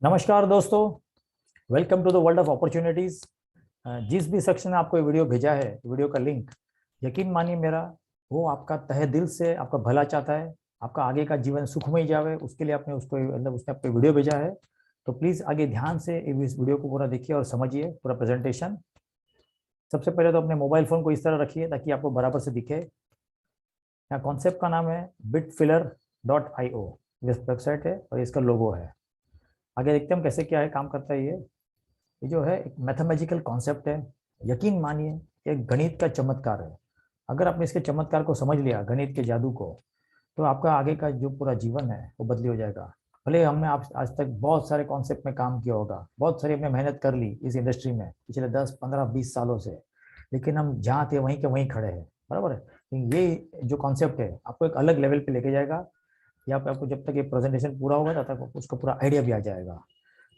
नमस्कार दोस्तों, welcome to the world of opportunities. जिस भी शख्स ने आपको ये वीडियो भेजा है, वीडियो का लिंक, यकीन मानिए मेरा, वो आपका तहे दिल से आपका भला चाहता है, आपका आगे का जीवन सुखमय जावे, उसके लिए आपने उसको मतलब उसने आपको वीडियो भेजा है। तो प्लीज़ आगे ध्यान से इस वीडियो को पूरा देखिए और समझिए पूरा प्रेजेंटेशन। सबसे पहले तो अपने मोबाइल फ़ोन को इस तरह रखिए ताकि आपको बराबर से दिखे। यहाँ कॉन्सेप्ट का नाम है bitfiller.io, ये वेबसाइट है और इसका लोगो है। आगे देखते हैं हम कैसे क्या है काम करता है ये जो है एक मैथमेटिकल कॉन्सेप्ट है। यकीन मानिए एक गणित का चमत्कार है। अगर आपने इसके चमत्कार को समझ लिया, गणित के जादू को, तो आपका आगे का जो पूरा जीवन है वो बदली हो जाएगा। भले हमने आप आज तक बहुत सारे कॉन्सेप्ट में काम किया होगा, बहुत सारी हमने मेहनत कर ली इस इंडस्ट्री में पिछले 10 15 20 सालों से, लेकिन हम जहाँ थे वहीं के वहीं खड़े हैं, बराबर है। लेकिन ये जो कॉन्सेप्ट है आपको एक अलग लेवल पे लेके जाएगा। यहाँ पे आपको जब तक ये प्रेजेंटेशन पूरा होगा तब तक उसका पूरा आइडिया भी आ जाएगा।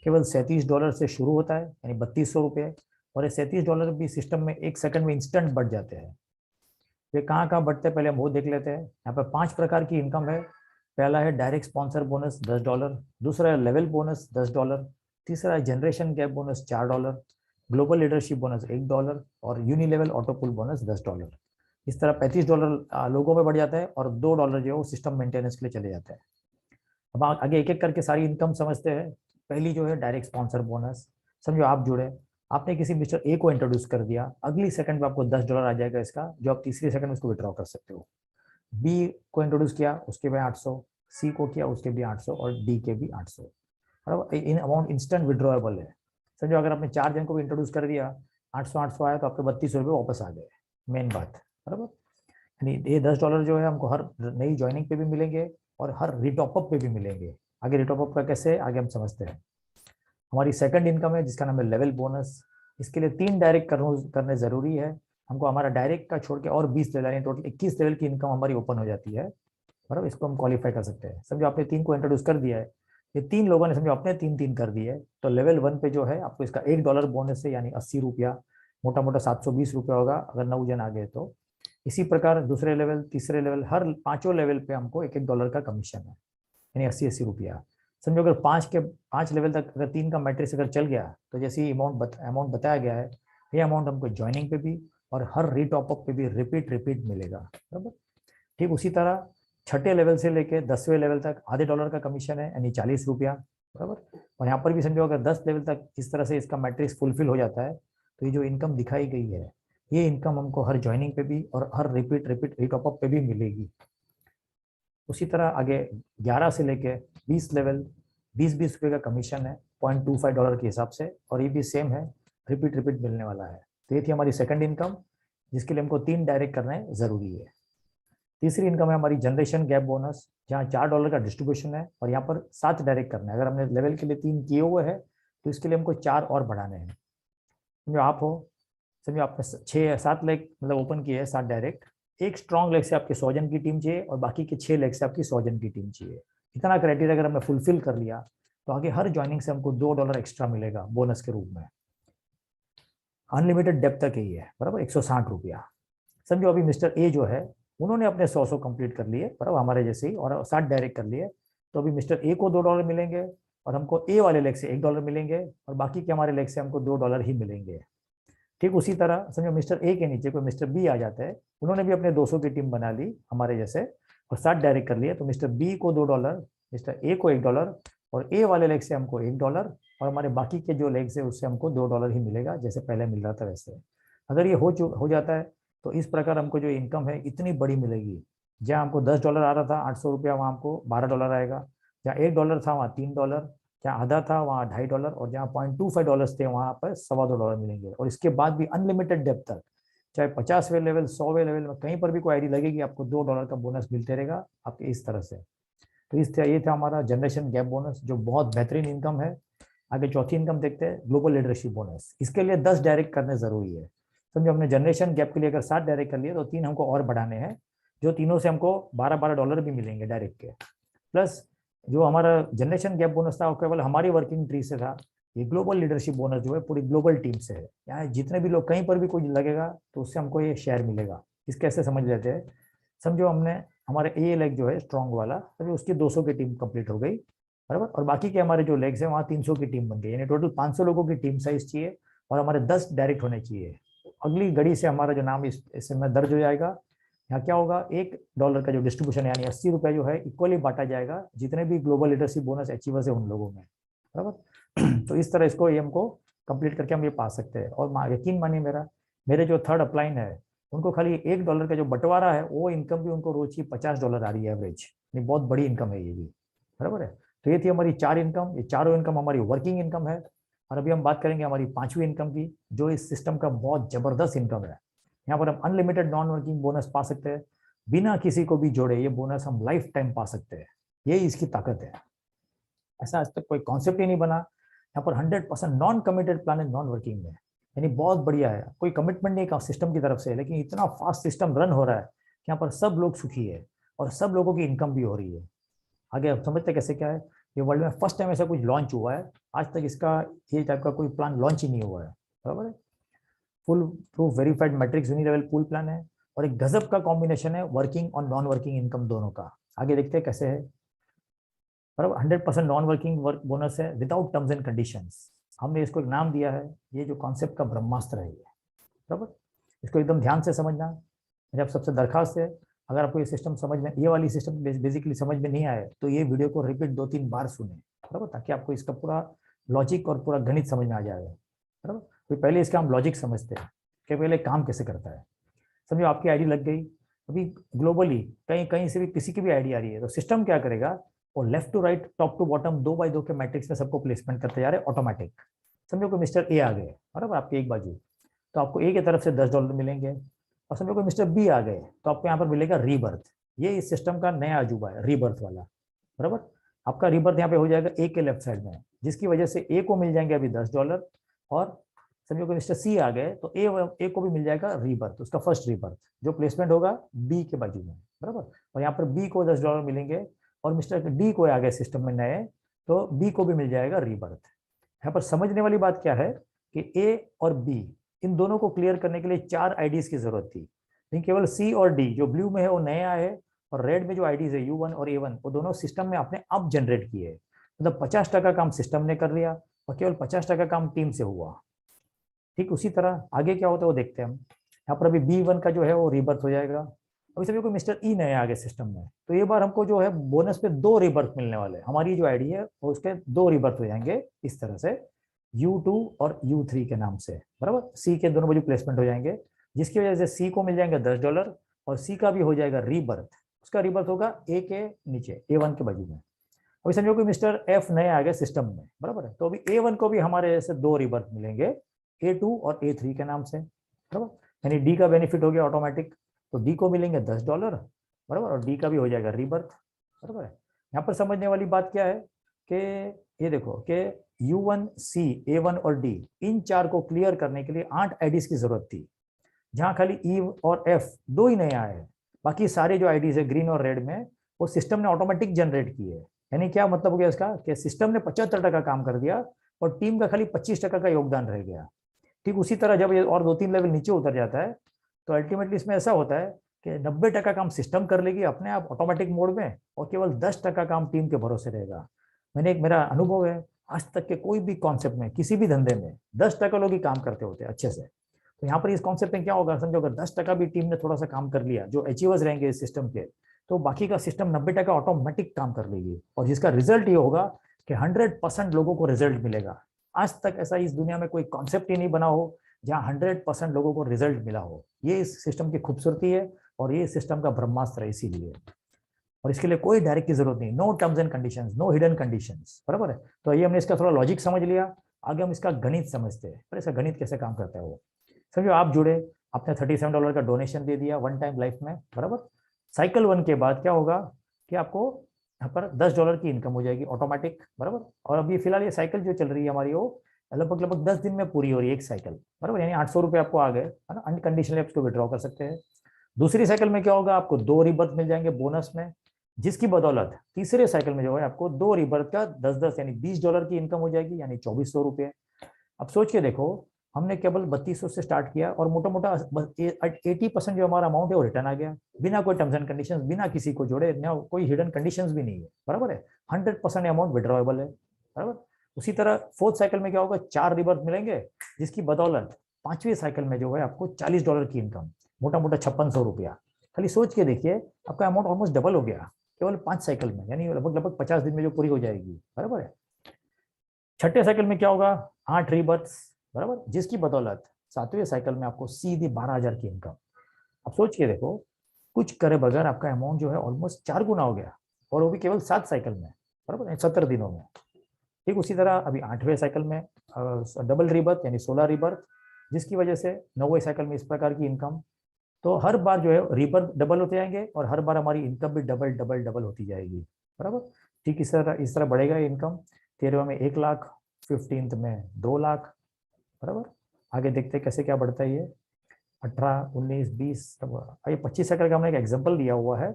केवल $37 से शुरू होता है, यानी $3200। और ये $37 भी सिस्टम में 1 सेकंड में इंस्टेंट बढ़ जाते हैं। ये कहाँ कहाँ बढ़ते हैं पहले हम वो देख लेते हैं। यहाँ पर 5 प्रकार की इनकम है। पहला है डायरेक्ट स्पॉन्सर बोनस $10, दूसरा है लेवल बोनस $10, तीसरा है generation gap bonus $4, global leadership bonus $1 और यूनिलेवल ऑटो पुल बोनस $10। इस तरह $35 लोगों में बढ़ जाता है और $2 जो है वो सिस्टम मेंटेनेंस के लिए चले जाते हैं। अब आगे एक एक करके सारी इनकम समझते हैं। पहली जो है डायरेक्ट स्पॉन्सर बोनस। समझो आप जुड़े, आपने किसी मिस्टर ए को इंट्रोड्यूस कर दिया, अगली सेकंड में आपको $10 आ जाएगा इसका, जो आप तीसरी सेकंड में उसको विड्रॉ कर सकते हो। बी को इंट्रोड्यूस किया, उसके भी 800, सी को किया उसके भी 800 और डी के भी 800। मतलब इन अमाउंट इंस्टेंट विड्रॉएबल है। समझो अगर आपने 4 जन को भी इंट्रोड्यूस कर दिया, 800 800 आया तो आपके $32 वापस आ गए। मेन बात, बराबर। यानी ये $10 जो है हमको हर नई ज्वाइनिंग पे भी मिलेंगे और हर रिटॉपअप पे भी मिलेंगे। आगे रिटॉपअप का कैसे आगे हम समझते हैं। हमारी सेकंड इनकम है जिसका नाम है लेवल बोनस। इसके लिए 3 डायरेक्ट करने जरूरी है। हमको हमारा डायरेक्ट का छोड़ के और 20 लेवल यानी टोटल 21 लेवल की इनकम हमारी ओपन हो जाती है, बराबर। इसको हम क्वालिफाई कर सकते हैं। समझो आपने 3 को इंट्रोड्यूस कर दिया है, ये 3 लोगों ने समझो अपने 3 3 कर दिए, तो लेवल 1 पे जो है आपको इसका $1 बोनस है, यानी ₹80, मोटा मोटा ₹720 होगा अगर 9 जन आ गए तो। इसी प्रकार दूसरे लेवल, तीसरे लेवल, हर 5 लेवल पे हमको $1 का कमीशन है, यानी ₹80 समझो अगर 5 लेवल तक अगर 3 का मैट्रिक्स अगर चल गया तो जैसे ही अमाउंट बताया गया है, ये अमाउंट हमको ज्वाइनिंग पे भी और हर रीटॉपअप पे भी रिपीट मिलेगा, बराबर। ठीक उसी तरह छठे लेवल से लेके 10वें लेवल तक आधे डॉलर का कमीशन है, यानी ₹40, बराबर। और यहाँ पर भी समझो अगर 10 लेवल तक इस तरह से इसका मैट्रिक्स फुलफिल हो जाता है तो ये जो इनकम दिखाई गई है, ये इनकम हमको हर ज्वाइनिंग पे भी और हर रिपीट रीटॉपअप पे भी मिलेगी। उसी तरह आगे 11 से लेके 20 लेवल, 20 20 रुपये का कमीशन है $0.25 के हिसाब से, और ये भी सेम है, रिपीट मिलने वाला है। तो ये थी हमारी सेकंड इनकम, जिसके लिए हमको 3 डायरेक्ट करना जरूरी है। तीसरी इनकम है हमारी जनरेशन गैप बोनस, जहाँ $4 का डिस्ट्रीब्यूशन है और यहाँ पर 7 डायरेक्ट करना है। अगर हमने लेवल के लिए 3 किए हुए हैं तो इसके लिए हमको 4 और बढ़ाने हैं। समझो आप हो, समझो आपने 6 7 लेग मतलब ओपन किए हैं, 7 डायरेक्ट। एक स्ट्रॉन्ग लेग से आपकी 100 जन की टीम चाहिए और बाकी के 6 लेग से आपकी 100 जन की टीम चाहिए। इतना क्राइटेरिया अगर हमने फुलफिल कर लिया तो आगे हर ज्वाइनिंग से हमको $2 एक्स्ट्रा मिलेगा बोनस के रूप में। अनलिमिटेड डेप्थ तक ही है, बराबर, ₹160। समझो अभी मिस्टर ए जो है, उन्होंने अपने 100 कंप्लीट कर लिए, बराबर, हमारे जैसे ही, और 60 डायरेक्ट कर लिए। तो अभी मिस्टर ए को $2 मिलेंगे और हमको ए वाले लेग से $1 मिलेंगे और बाकी के हमारे लेग से हमको $2 ही मिलेंगे। ठीक उसी तरह समझो मिस्टर ए के नीचे कोई मिस्टर बी आ जाता है, उन्होंने भी अपने 200 की टीम बना ली हमारे जैसे और 60 डायरेक्ट कर लिए, तो मिस्टर बी को $2, मिस्टर ए को $1 और ए वाले लेग से हमको $1 और हमारे बाकी के जो लेग्स है उससे हमको $2 ही मिलेगा, जैसे पहले मिल रहा था वैसे। अगर ये हो जाता है तो इस प्रकार हमको जो इनकम है इतनी बड़ी मिलेगी। जहाँ हमको $10 आ रहा था, ₹800, वहाँ हमको $12 आएगा। जहाँ $1 था वहाँ $3, जहाँ आधा था वहाँ $2.5 और जहाँ $0.25 थे वहाँ पर $2.25 मिलेंगे। और इसके बाद भी अनलिमिटेड डेप्थ तक, चाहे 50वें लेवल, 100वें लेवल में कहीं पर भी कोई आईडी लगेगी, आपको $2 का बोनस मिलते रहेगा आपके इस तरह से। तो ये था हमारा जनरेशन गैप बोनस, जो बहुत बेहतरीन इनकम है। आगे चौथी इनकम देखते हैं, ग्लोबल लीडरशिप बोनस। इसके लिए 10 डायरेक्ट करने जरूरी है। समझो हमने जनरेशन गैप के लिए अगर 7 डायरेक्ट कर लिए तो 3 हमको और बढ़ाने हैं, जो तीनों से हमको $12 भी मिलेंगे डायरेक्ट के। प्लस जो हमारा जनरेशन गैप बोनस था वो केवल हमारी वर्किंग ट्री से था। ये ग्लोबल लीडरशिप बोनस जो है पूरी ग्लोबल टीम से है। यहाँ जितने भी लोग कहीं पर भी कोई लगेगा तो उससे हमको ये शेयर मिलेगा। इस कैसे समझ लेते हैं। समझो हमने हमारे ए लेग जो है स्ट्रॉन्ग वाला, अभी उसकी 200 की टीम कंप्लीट हो गई बराबर। और बाकी के हमारे जो लेग्स हैं वहाँ 300 की टीम बन गई, यानी टोटल 500 लोगों की टीम साइज चाहिए और हमारे 10 डायरेक्ट होने चाहिए। अगली घड़ी से हमारा जो नाम इसमें दर्ज हो जाएगा। यहाँ क्या होगा, $1 का जो डिस्ट्रीब्यूशन यानी 80 रुपये जो है इक्वली बांटा जाएगा जितने भी ग्लोबल लीडरशिप बोनस अचीवर्स है उन लोगों में, बराबर। तो इस तरह इसको ये हमको कंप्लीट करके हम ये पा सकते हैं। और यकीन मानिए मेरे जो थर्ड अपलाइन है उनको खाली $1 का जो बंटवारा है वो इनकम भी उनको रोज की $50 आ रही है एवरेज। बहुत बड़ी इनकम है ये भी, बराबर है। तो ये थी हमारी 4 इनकम, ये चारों इनकम हमारी वर्किंग इनकम है। और अभी हम बात करेंगे हमारी 5वीं इनकम की, जो इस सिस्टम का बहुत जबरदस्त इनकम है। यहाँ पर हम अनलिमिटेड नॉन वर्किंग बोनस पा सकते हैं, बिना किसी को भी जोड़े ये बोनस हम लाइफ टाइम पा सकते हैं। ये इसकी ताकत है, ऐसा आज तक कोई कॉन्सेप्ट ही नहीं बना। यहाँ पर 100% नॉन कमिटेड प्लान है नॉन वर्किंग में, यानी बहुत बढ़िया है। कोई कमिटमेंट नहीं का सिस्टम की तरफ से, लेकिन इतना फास्ट सिस्टम रन हो रहा है कि यहाँ पर सब लोग सुखी है और सब लोगों की इनकम भी हो रही है। आगे आप समझते कैसे क्या है, ये वर्ल्ड में फर्स्ट टाइम ऐसा कुछ लॉन्च हुआ है। आज तक इसका ये टाइप का कोई प्लान लॉन्च ही नहीं हुआ है, बराबर है। Full proof verified matrix unilevel pool plan है और एक गजब का कॉम्बिनेशन है वर्किंग और नॉन वर्किंग इनकम दोनों का। आगे देखते हैं कैसे है, बराबर। 100% नॉन वर्किंग वर्क बोनस है विदाउट टर्म्स एंड कंडीशंस। हमने इसको एक नाम दिया है, ये जो कॉन्सेप्ट का ब्रह्मास्त्र है ये, बराबर। इसको एकदम ध्यान से समझना। मेरी आप सबसे दरखास्त है, अगर आपको ये सिस्टम समझ में, ये वाली सिस्टम बेसिकली समझ में नहीं आए तो ये वीडियो को रिपीट 2-3 बार सुने, बराबर, ताकि आपको इसका पूरा लॉजिक और पूरा गणित समझ में आ जाए, बराबर। तो पहले इसका हम लॉजिक समझते हैं कि पहले काम कैसे करता है। समझो आपकी आईडी लग गई, अभी ग्लोबली कहीं कहीं से भी किसी की भी आईडी आ रही है तो सिस्टम क्या करेगा, वो left to right top to bottom 2x2 के मैट्रिक्स में सबको प्लेसमेंट करते जा रहे हैं ऑटोमेटिक। समझो कि मिस्टर ए आ गए, बराबर, आपकी एक बाजू, तो आपको ए की तरफ से $10 मिलेंगे। और समझो कि मिस्टर बी आ गए तो आपको यहाँ पर मिलेगा रीबर्थ। ये इस सिस्टम का नया अजूबा है, रीबर्थ वाला, बराबर। आपका रीबर्थ यहाँ पे हो जाएगा ए के लेफ्ट साइड में, जिसकी वजह से ए को मिल जाएंगे अभी $10। और समझो कि मिस्टर सी आ गए तो ए को भी मिल जाएगा रीबर्थ, उसका फर्स्ट रीबर्थ जो प्लेसमेंट होगा बी के बाजू में, बराबर। और यहाँ पर बी को $10 मिलेंगे और मिस्टर डी को आ गए सिस्टम में नए, तो बी को भी मिल जाएगा रीबर्थ। यहाँ पर समझने वाली बात क्या है कि ए और बी इन दोनों को क्लियर करने के लिए 4 आईडीज की जरूरत थी, लेकिन केवल सी और डी जो ब्लू में है वो नया है, और रेड में जो आईडीज है U1 और A1 वो दोनों सिस्टम में अपने आप जनरेट किए। मतलब 50% काम सिस्टम ने कर लिया और केवल 50% काम टीम से हुआ। ठीक उसी तरह आगे क्या होता है वो देखते हैं हम। यहाँ पर अभी B1 का जो है वो रीबर्थ हो जाएगा। अभी सभी को मिस्टर ई नए आगे सिस्टम में, तो ये बार हमको जो है बोनस पे 2 रीबर्थ मिलने वाले। हमारी जो आईडी है वो उसके 2 रीबर्थ हो जाएंगे इस तरह से, U2 और U3 के नाम से, बराबर। सी के दोनों बाजू प्लेसमेंट हो जाएंगे, जिसकी वजह से सी को मिल जाएंगे $10 और सी का भी हो जाएगा रीबर्थ। उसका रीबर्थ होगा ए के नीचे A1 के बाजू में। अभी समझो कि मिस्टर एफ नए आ गए सिस्टम में, बराबर है, तो अभी A1 को भी हमारे ऐसे 2 रीबर्थ मिलेंगे, A2 और A3 के नाम से, बराबर। यानी डी का बेनिफिट हो गया ऑटोमेटिक, तो डी को मिलेंगे $10, बराबर, और डी का भी हो जाएगा रीबर्थ, बराबर है। यहाँ पर समझने वाली बात क्या है कि ये देखो कि U1, C, A1 और D इन 4 को क्लियर करने के लिए 8 आईडीज की जरूरत थी, जहां खाली E और F 2 ही नए आए हैं। बाकी सारे जो आईडीज है ग्रीन और रेड में वो सिस्टम ने ऑटोमेटिक जनरेट किए। यानी क्या मतलब हो गया इसका कि सिस्टम ने 75% काम कर दिया और टीम का खाली 25% का योगदान रह गया। ठीक उसी तरह जब ये और 2-3 लेवल नीचे उतर जाता है तो अल्टीमेटली इसमें ऐसा होता है कि 90% काम सिस्टम कर लेगी अपने आप ऑटोमेटिक मोड में और केवल 10% काम टीम के भरोसे रहेगा। मेरा अनुभव है, आज तक के कोई भी कॉन्सेप्ट में किसी भी धंधे में 10% लोग ही काम करते होते हैं अच्छे से। तो यहाँ पर इस कॉन्सेप्ट में क्या होगा, समझो अगर 10% भी टीम ने थोड़ा सा काम कर लिया जो अचीवर्स रहेंगे इस सिस्टम के, तो बाकी का सिस्टम 90% ऑटोमेटिक काम कर लेगी और जिसका रिजल्ट ये होगा कि 100% लोगों को रिजल्ट मिलेगा। आज तक ऐसा इस दुनिया में कोई कॉन्सेप्ट ही नहीं बना हो जहाँ 100% लोगों को रिजल्ट मिला हो। ये इस सिस्टम की खूबसूरती है और ये सिस्टम का ब्रह्मास्त्र है इसीलिए। और इसके लिए कोई डायरेक्ट की जरूरत नहीं, no terms and conditions, no hidden conditions, बराबर है। तो ये हमने इसका थोड़ा लॉजिक समझ लिया, आगे हम इसका गणित समझते हैं। पर इसका गणित कैसे काम करता है वो समझो। आप जुड़े, आपने $37 का डोनेशन दे दिया वन टाइम लाइफ में, बराबर। साइकिल 1 के बाद क्या होगा कि आपको यहाँ पर $10 की इनकम हो जाएगी ऑटोमेटिक, बराबर। और अभी फिलहाल ये साइकिल जो चल रही है हमारी वो लगभग 10 दिन में पूरी हो रही है एक साइकिल, बराबर। यानी ₹800 आपको आ गए, है ना, अनकंडीशनली आप इसको विड्रॉ कर सकते हैं। दूसरी साइकिल में क्या होगा, आपको 2 रीबर्थ मिल जाएंगे बोनस में, जिसकी बदौलत तीसरे साइकिल में जो है आपको 2 रीबर्थ का 10-10 यानी $20 की इनकम हो जाएगी, यानी ₹2400। अब सोच के देखो, हमने केवल 3200 से स्टार्ट किया और मोटा मोटा 80% जो हमारा अमाउंट है वो रिटर्न आ गया, बिना कोई टर्म्स एंड कंडीशंस, बिना किसी को जोड़े ना, कोई हिडन कंडीशंस भी नहीं है, बराबर है। 100% अमाउंट विड्रॉएबल है, बराबर। उसी तरह फोर्थ साइकिल में क्या होगा, 4 रिवर्स मिलेंगे, जिसकी बदौलत पांचवी साइकिल में जो है आपको $40 की इनकम, मोटा मोटा 5600 रुपया। खाली सोच के देखिए, आपका अमाउंट ऑलमोस्ट डबल हो गया केवल 5 साइकिल में, यानी लगभग लगभग 50 दिन में जो पूरी हो जाएगी, बराबर है। छठे साइकिल में क्या होगा, 8 रीबर्थ, बराबर, जिसकी बदौलत सातवें साइकिल में आपको सीधी 12,000 की इनकम। अब सोच के देखो, कुछ करे बगैर आपका अमाउंट जो है ऑलमोस्ट 4 गुना हो गया, और वो भी केवल 7 साइकिल में, बराबर, 70 दिनों में। ठीक उसी तरह अभी 8वें साइकिल में डबल रीबर्थ यानी 16 रीबर्थ, जिसकी वजह से 9वें साइकिल में इस प्रकार की इनकम। तो हर बार जो है रीबर्थ डबल होते जाएंगे और हर बार हमारी इनकम भी डबल डबल डबल होती जाएगी, बराबर। ठीक इस तरह बढ़ेगा इनकम। 13वें में 1 लाख, 15th में 2 लाख, बराबर। आगे देखते हैं कैसे क्या बढ़ता है ये। 18, 19, 20, ये 25 साइकिल का हमने एक एग्जाम्पल दिया हुआ है।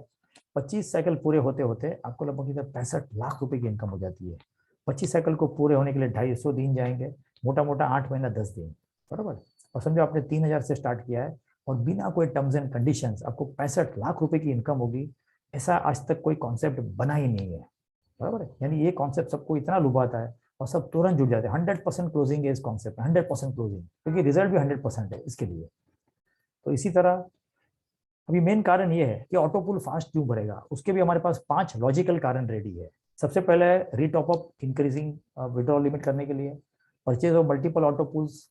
25 साइकिल पूरे होते होते आपको लगभग इधर 65 लाख रुपए की इनकम हो जाती है। 25 साइकिल को पूरे होने के लिए 250 दिन जाएंगे, मोटा मोटा 8 महीना 10 दिन, बराबर। और समझो आपने 3000 से स्टार्ट किया है और बिना कोई टर्म्स एंड कंडीशंस आपको 65 लाख रुपए की इनकम होगी, ऐसा आज तक कोई कॉन्सेप्ट बना ही नहीं है, बराबर है। यानी ये कॉन्सेप्ट सबको इतना लुभाता है और सब तुरंत जुड़ जाते हैं। 100% क्लोजिंग है इस कॉन्सेप्ट में, 100% क्लोजिंग, क्योंकि रिजल्ट भी 100% है इसके लिए। तो इसी तरह अभी मेन कारण ये है कि ऑटो पुल फास्ट क्यों भरेगा, उसके भी हमारे पास 5 लॉजिकल कारण रेडी है। सबसे पहले है retop up increasing withdrawal limit करने के लिए, purchase of multiple auto pools,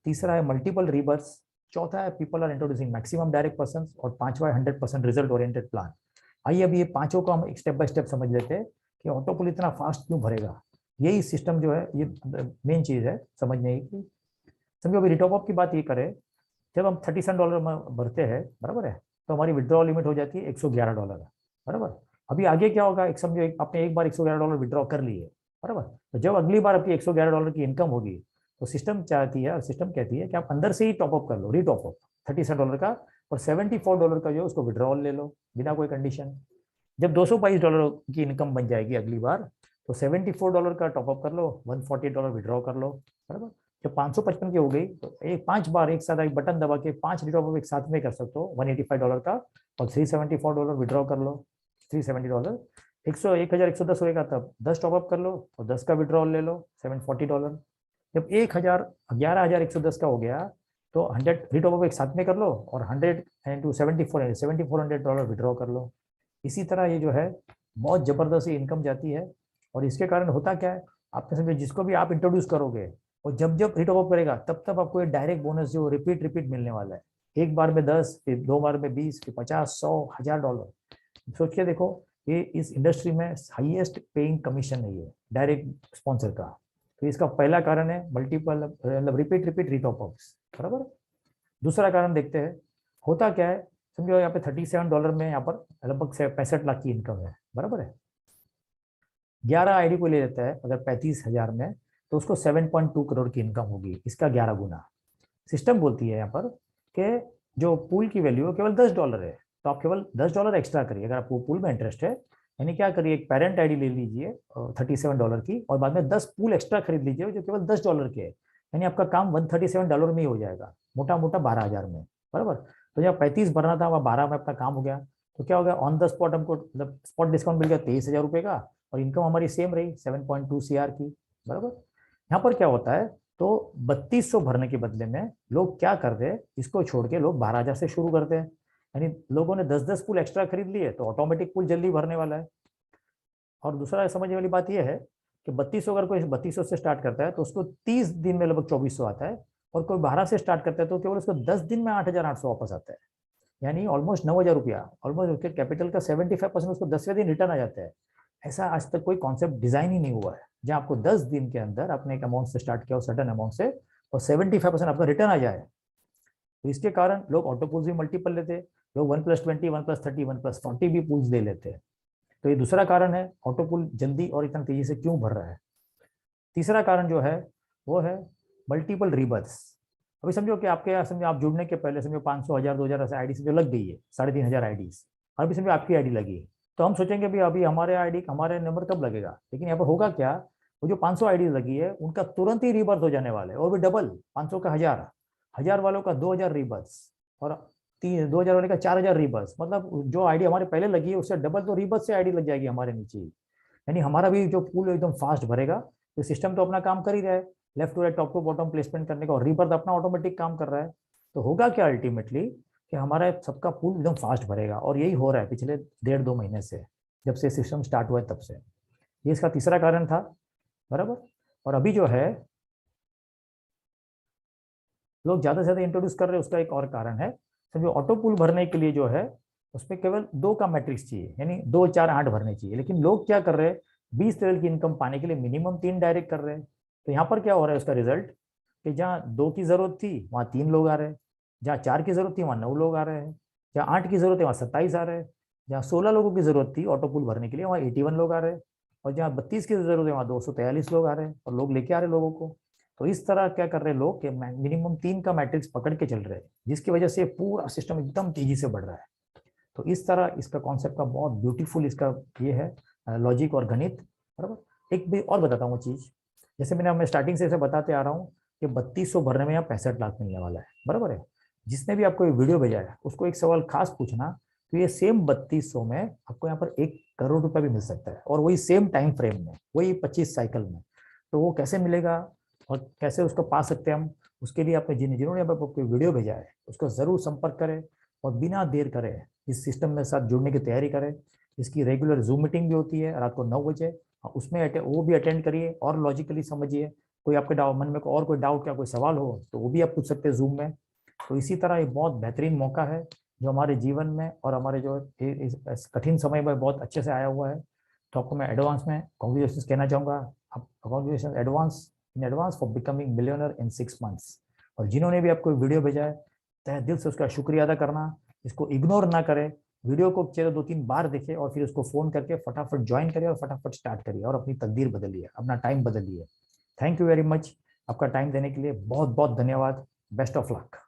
तीसरा है मल्टीपल रीबर्स, चौथा है people are introducing maximum direct person, और पांचवा है 100% रिजल्ट ओरिएंटेड प्लान। आइए अभी ये पांचों को हम स्टेप बाय स्टेप समझ लेते हैं कि ऑटो पुल इतना फास्ट क्यों भरेगा। यही सिस्टम जो है ये मेन चीज है समझने की। समझो अभी रिटॉप अप की बात ये करें, जब हम $37 में भरते हैं, बराबर है, तो हमारी विड्रॉ लिमिट हो जाती है $111, बराबर। अभी आगे क्या होगा, एक समझो आपने एक बार $111 विड्रॉ कर लिए, बराबर। तो जब अगली बार आपकी $111 की इनकम होगी, तो सिस्टम चाहती है, सिस्टम कहती है कि आप अंदर से ही टॉपअप कर लो, रीटॉप अप $37 का, और $74 का जो उसको विड्रॉल ले लो बिना कोई कंडीशन। जब $222 की इनकम बन जाएगी अगली बार, तो $74 का टॉपअप कर लो, $148 विड्रॉ कर लो, बराबर। जब 555 की हो गई तो 5 बार एक साथ एक बटन दबा के 5 रिटॉप एक साथ में कर सकते हो $185 का, और $374 विड्रॉ कर लो, $370। 1110 होएगा तब 10 टॉपअप कर लो और 10 का विड्रॉल ले लो, $740। जब 11,110 का हो गया, तो 100 रिटॉप एक साथ में कर लो और 100 इंटू 7400 विड्रॉ कर लो। इसी तरह ये जो है बहुत जबरदस्त इनकम जाती है। और इसके कारण होता क्या है, आपने समझे, जिसको भी आप इंट्रोड्यूस करोगे और जब जब रिटॉप अप करेगा तब तब आपको एक डायरेक्ट बोनस जो रिपीट रिपीट मिलने वाला है। एक बार में 10, फिर 2 बार में 20, फिर 50, 100, $1000। सोच के देखो, ये इस इंडस्ट्री में हाईएस्ट पेइंग कमीशन है ये डायरेक्ट स्पॉन्सर का। तो इसका पहला कारण है मल्टीपल मतलब रिपीट रिपीट रिटॉप अप्स, बराबर। दूसरा कारण देखते हैं, होता क्या है, समझो यहाँ पे $37 में यहाँ पर लगभग 65 लाख की इनकम है, बराबर है। 11 आईडी को ले लेता है अगर 35,000 में, तो उसको 7.2 करोड़ की इनकम होगी, इसका 11 गुना। सिस्टम बोलती है यहाँ पर कि जो पूल की वैल्यू है केवल $10 है, तो आप केवल $10 एक्स्ट्रा करिए अगर आपको पूल में इंटरेस्ट है। यानी क्या करिए, एक पेरेंट आईडी ले लीजिए $37 की, और बाद में 10 पूल एक्स्ट्रा खरीद लीजिए जो केवल $10 के है। यानी आपका काम $137 में ही हो जाएगा, मोटा मोटा 12,000 में, बराबर। तो जब 35 भरना था वहाँ 12 में अपना काम हो गया, तो क्या हो गया, ऑन द स्पॉट हमको मतलब स्पॉट डिस्काउंट मिल गया 23,000 रुपये का, और इनकम हमारी सेम रही 7.2 CR की, बराबर। यहाँ पर क्या होता है, तो 3200 भरने के बदले में लोग क्या करते हैं, इसको छोड़ के लोग 12,000 से शुरू करते हैं। यानी लोगों ने 10-10 पूल एक्स्ट्रा खरीद लिए, तो ऑटोमेटिक पूल जल्दी भरने वाला है। और दूसरा समझने वाली बात यह है कि 3200 अगर कोई 3200 से स्टार्ट करता है तो उसको 30 दिन में लगभग 2400 आता है, और कोई 12 से स्टार्ट करता है तो केवल उसको 10 दिन में 8,800 वापस आता है। यानी ऑलमोस्ट 9,000 रुपया, ऑलमोस्ट उसके कैपिटल का 75% उसको 10वें दिन रिटर्न आ जाता है। ऐसा आज तक कोई कॉन्सेप्ट डिजाइन ही नहीं हुआ है जहां आपको 10 दिन के अंदर अपने एक अमाउंट से स्टार्ट किया, सर्टन अमाउंट से, और 75% आपका रिटर्न आ जाए। तो इसके कारण लोग ऑटो पूल्स भी मल्टीपल लेते हैं, लोग 1+20, 1+30, 1+40 भी पूल्स ले लेते हैं। तो ये दूसरा कारण है ऑटो पूल जल्दी और इतना तेजी से क्यों भर रहा है। तीसरा कारण जो है वो है मल्टीपल रीबर्थ्स। अभी समझो कि आपके यहाँ समझो आप जुड़ने के पहले समझो 500, 1000, 2000 ऐसे आईडी जो लग गई है, 3,500 आईडीज, और अभी समझो आपकी आईडी लगी, तो हम सोचेंगे भी अभी हमारे आईडी हमारे नंबर कब लगेगा। लेकिन यहाँ पर होगा क्या, वो जो 500 आईडी लगी है उनका तुरंत ही रीबर्थ हो जाने वाला है, और भी डबल, 500 का 1000, 1000 वालों का 2000 रीबर्थ, और 2000 वाले का 4000 रीबर्थ। मतलब जो आईडी हमारे पहले लगी है उससे डबल तो रीबर्थ से आईडी लग जाएगी हमारे नीचे ही। यानी हमारा भी जो पूल एकदम फास्ट भरेगा। तो सिस्टम तो अपना काम कर ही रहा है, left to right, top to bottom placement करने का, और रीबर्थ अपना ऑटोमेटिक काम कर रहा है। तो होगा क्या अल्टीमेटली कि हमारा सबका पूल एकदम फास्ट भरेगा, और यही हो रहा है पिछले 1.5-2 महीने से, जब से सिस्टम स्टार्ट हुआ है तब से। ये इसका तीसरा कारण था, बराबर। और अभी जो है लोग ज्यादा से ज्यादा इंट्रोड्यूस कर रहे हैं, उसका एक और कारण है। समझो ऑटो पूल भरने के लिए जो है उसमें केवल 2 का मैट्रिक्स चाहिए, यानी 2, 4, 8 भरने चाहिए। लेकिन लोग क्या कर रहे हैं, 20 लेवल की इनकम पाने के लिए मिनिमम 3 डायरेक्ट कर रहे हैं। तो यहाँ पर क्या हो रहा है उसका रिजल्ट, कि जहाँ 2 की जरूरत थी वहाँ 3 लोग आ रहे हैं, जहाँ 4 की जरूरत थी वहाँ 9 लोग आ रहे हैं, जहाँ 8 की जरूरत है वहाँ 27 आ रहे हैं, जहाँ 16 लोगों की जरूरत थी ऑटो पूल भरने के लिए वहाँ 81 लोग आ रहे हैं, और जहाँ 32 की जरूरत है वहाँ 243 लोग आ रहे हैं, और लोग लेके आ रहे हैं लोगों को। तो इस तरह क्या कर रहे हैं लोग कि मिनिमम 3 का मैट्रिक्स पकड़ के चल रहे हैं, जिसकी वजह से पूरा सिस्टम एकदम तेजी से बढ़ रहा है। तो इस तरह इसका कॉन्सेप्ट का बहुत ब्यूटीफुल इसका ये है लॉजिक और गणित, बराबर। एक भी और बताता हूँ चीज, जैसे मैं स्टार्टिंग से ऐसे बताते आ रहा हूँ कि 3200 भरने में यहाँ 65 लाख मिलने वाला है, बराबर है। जिसने भी आपको ये वीडियो भेजा है उसको एक सवाल खास पूछना, तो ये सेम 3200 में आपको यहाँ पर 1 करोड़ रुपया भी मिल सकता है, और वही सेम टाइम फ्रेम में, वही 25 साइकिल में। तो वो कैसे मिलेगा और कैसे उसको पा सकते हैं हम, उसके लिए आपने जिन्होंने आपको वीडियो भेजा है उसको जरूर संपर्क करें, और बिना देर करें इस सिस्टम में साथ जुड़ने की तैयारी करें। इसकी रेगुलर जूम मीटिंग भी होती है रात को 9 बजे, उसमें वो भी अटेंड करिए और लॉजिकली समझिए। कोई आपके मन में और कोई डाउट या कोई सवाल हो तो वो भी आप पूछ सकते हैं जूम में। तो इसी तरह ये बहुत बेहतरीन मौका है जो हमारे जीवन में और हमारे जो इस कठिन समय में बहुत अच्छे से आया हुआ है। तो आपको मैं एडवांस में कॉन्ग्रेचुलेशन कहना चाहूँगा, congratulation in advance for becoming millionaire in 6 months. और जिन्होंने भी आपको वीडियो भेजा है तहे दिल से उसका शुक्रिया अदा करना, इसको इग्नोर ना करें, वीडियो को चलो 2-3 बार देखें, और फिर उसको फोन करके फटाफट ज्वाइन करिए और फटाफट स्टार्ट करिए और अपनी तकदीर बदलिए, अपना टाइम बदलिए। थैंक यू वेरी मच, आपका टाइम देने के लिए बहुत बहुत धन्यवाद। Best of luck.